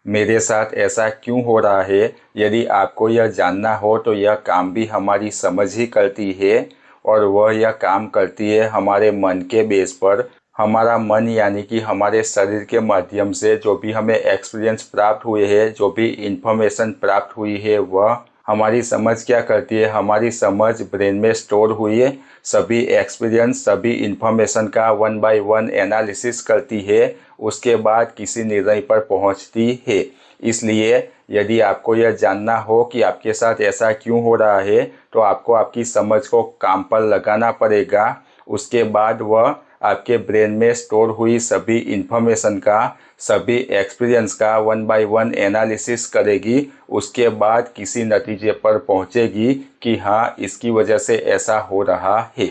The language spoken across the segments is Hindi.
मेरे साथ ऐसा क्यों हो रहा है। यदि आपको यह जानना हो तो यह काम भी हमारी समझ ही करती है और वह यह काम करती है हमारे मन के बेस पर। हमारा मन यानी कि हमारे शरीर के माध्यम से जो भी हमें एक्सपीरियंस प्राप्त हुए हैं, जो भी इंफॉर्मेशन प्राप्त हुई है, वह हमारी समझ क्या करती है। हमारी समझ ब्रेन में स्टोर हुई है सभी एक्सपीरियंस, सभी इंफॉर्मेशन का वन बाय वन एनालिसिस करती है, उसके बाद किसी निर्णय पर पहुंचती है। इसलिए यदि आपको यह जानना हो कि आपके साथ ऐसा क्यों हो रहा है तो आपको आपकी समझ को काम पर लगाना पड़ेगा। उसके बाद वह आपके ब्रेन में स्टोर हुई सभी इंफॉर्मेशन का, सभी एक्सपीरियंस का वन बाय वन एनालिसिस करेगी। उसके बाद किसी नतीजे पर पहुंचेगी कि हाँ, इसकी वजह से ऐसा हो रहा है।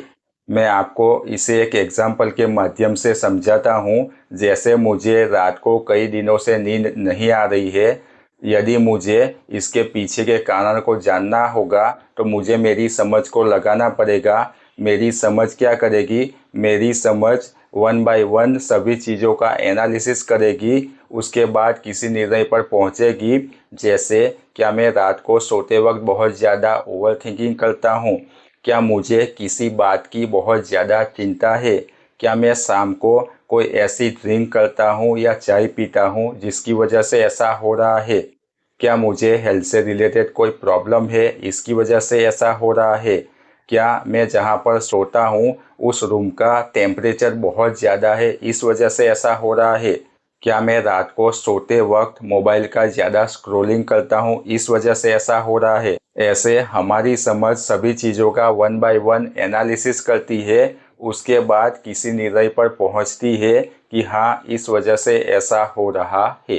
मैं आपको इसे एक एग्जाम्पल के माध्यम से समझाता हूँ। जैसे मुझे रात को कई दिनों से नींद नहीं आ रही है। यदि मुझे इसके पीछे के कारण को जानना होगा तो मुझे मेरी समझ को लगाना पड़ेगा। मेरी समझ क्या करेगी, मेरी समझ वन बाय वन सभी चीज़ों का एनालिसिस करेगी। उसके बाद किसी निर्णय पर पहुंचेगी। जैसे क्या मैं रात को सोते वक्त बहुत ज़्यादा ओवर थिंकिंग करता हूँ, क्या मुझे किसी बात की बहुत ज़्यादा चिंता है, क्या मैं शाम को कोई ऐसी ड्रिंक करता हूँ या चाय पीता हूँ जिसकी वजह से ऐसा हो रहा है, क्या मुझे हेल्थ से रिलेटेड कोई प्रॉब्लम है इसकी वजह से ऐसा हो रहा है, क्या मैं जहाँ पर सोता हूँ उस रूम का टेम्परेचर बहुत ज़्यादा है इस वजह से ऐसा हो रहा है, क्या मैं रात को सोते वक्त मोबाइल का ज़्यादा स्क्रॉलिंग करता हूँ इस वजह से ऐसा हो रहा है। ऐसे हमारी समझ सभी चीज़ों का वन बाय वन एनालिसिस करती है। उसके बाद किसी निर्णय पर पहुँचती है कि हाँ, इस वजह से ऐसा हो रहा है।